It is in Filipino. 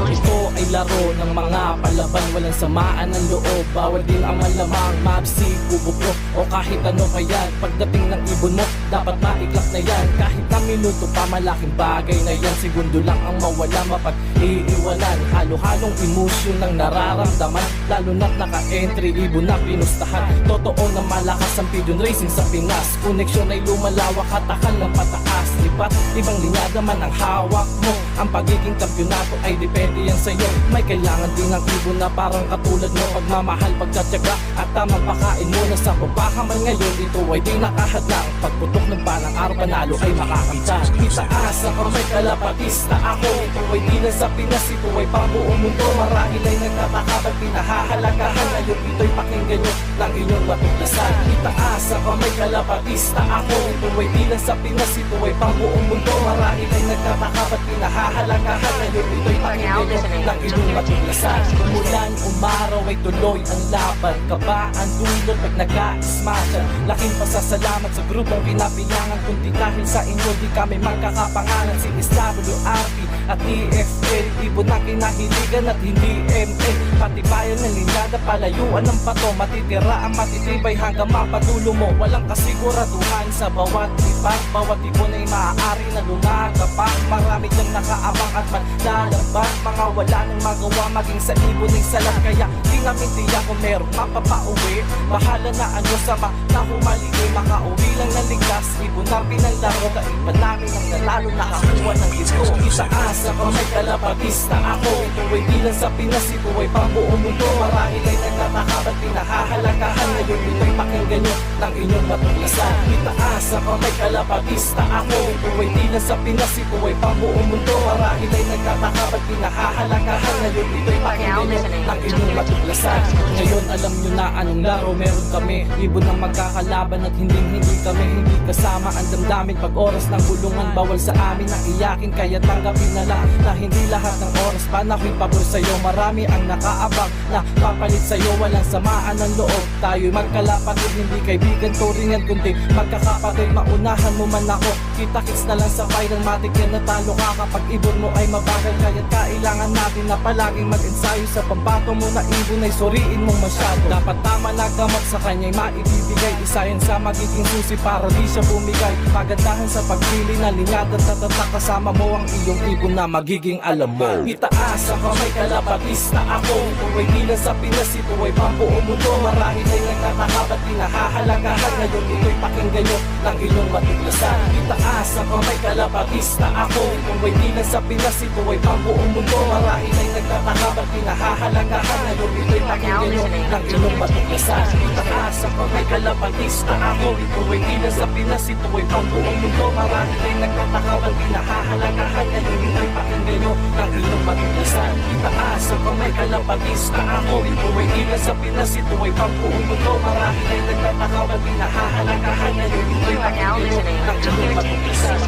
Ito ay laro ng mga palaban, walang samaan ng loob. Bawal din ang malamang, mapsi, kubo pro o kahit ano pa yan. Pagdating ng ibon mo, dapat maiklap na yan. Kahit na minuto pa, malaking bagay na yan. Segundo lang ang mawala, mapag-iiwanan. Halo-halong emosyon ng nararamdaman, lalo na't naka-entry, ibon na pinustahan. Totoo na malakas ang pigeon racing sa Pinas. Koneksyon ay lumalawak, katakal ng pataas. Lipat, ibang linyada man ang hawak mo. Ang pagiging kampyonato ay depende yan sa'yo. May kailangan din ng ibon na parang katulad mo. Pagmamahal, pagtsatsaga at tamang pakain mo. Nasa papahaman ngayon, ito ay di nakahadlang. Pagputok ng balang araw, panalo ay makakamta. Itaas ako, may kalapatista ako. Ito ay di lang sa Pinas, ito ay pambuong mundo. Marahil ay nagtataka, ba't pinahahalagahan? Ngayon ito'y pakinggan nyo ng inyong matuklasan. Itaas ako, may kalapatista ako. Ito ay di lang sa Pinas, ito ay pambuong mundo. Marahil ay nagtataka, ba't pinahahalagahan? Ngayon ito'y pakinggan nyo ng inyong matuklasan. Umulan, umaraw ay tuloy ang laban. Kaba ang dulot pag nag-a-smashan. Laking pasasalamat sa grupong pinapilangan. Kundi dahil sa inyo di kami magkakapangalan. Si SWRP at EFL, ibon na kinahiligan at hindi MA. Pati bayan ng linyada, palayuan ng bato. Matitira ang matitibay hanggang mapatulo mo. Walang kasiguraduhan sa bawat lipat. Bawat ibon ay maaari na lumagapang. Marami diyang nakaabang at maglalabas. Mga wala nang magawa maging sa ibon ay salat. Kaya di namin tiyak kung merong mapapauwi. Bahala na ano sa na humaligay. Makauwi lang ng ligtas, ibon na pinanlaro. Kaiba namin ang nanalo, nakakuha ng ito. Itaas ako, may kalapatista ako. Ito ay di lang sa Pinas, ito ay pambuong mundo. Marahil ay nagtataka, ba't pinahahalagahan? Ngayon ito'y pakinggan nyo ng inyong matuklasan. Itaas ako, may kalapatista ako. Ito ay di lang sa Pinas, ito ay pambuong mundo. Marahil ay nagtataka, ba't pinahahalagahan? Ngayon ito'y pakinggan nyo ng inyong matuklasan. Ngayon alam nyo na anong laro meron kami. Ibon ang magkakalaban at hindi kami kasama ang damdamin. Pag oras ng bulungan, bawal sa amin na iyakin. Kaya tanggapin na lang na hindi lahat ng oras panahon pabor sa'yo. Marami ang nakaabang na papalit sa'yo. Walang samaan ng loob, tayo'y magkalapatid. Hindi kaibigan, turingan, kundi magkakapatid. Maunahan mo man ako, kita-kits na lang sa viral. Matik yan natalo ka kapag ibon mo ay mabagal. Kaya't kailangan natin na palaging mag-ensayo. Sa pambato mo na ibon ay suriin mong masyado. Dapat tama na gamot sa kanya'y maibibigay. Isa yan sa magiging susi para di siya bumigay. Pagandahan sa pagpili na linyada tatatak. Kasama mo ang iyong ibon na magiging alam mo. Itaas ako, may kalapatista ako. Ito ay di lang sa Pinas, ito ay pambuong mundo. Marahil ay nagtataka, ba't pinahahalagahan? Ngayon ito'y pakinggan nyo ng inyong matuklasan. Itaas ako, may kalapatista ako. Ito ay di lang sa Pinas, ito ay pambuong mundo. Marahil ay nagtataka, ba't pinahahalagahan? Ngayon ito'y pakinggan nyo ng inyong matuklasan. Itaas ako, may kalapatista ako. Ito ay di lang sa Pinas, ito ay pambuong mundo. Marahil ay nagtataka, ba't pinahahalagahan? Ngayon ito'y pakinggan nyo ng inyong matuklasan. Itaas ako, may kalapatista ako. Ito ay di lang sa Pinas, ito ay pambuong mundo. Marahil ay nagtataka, ba't pinahahalagahan? Ngayon ito'y pakinggan nyo ng inyong matuklasan.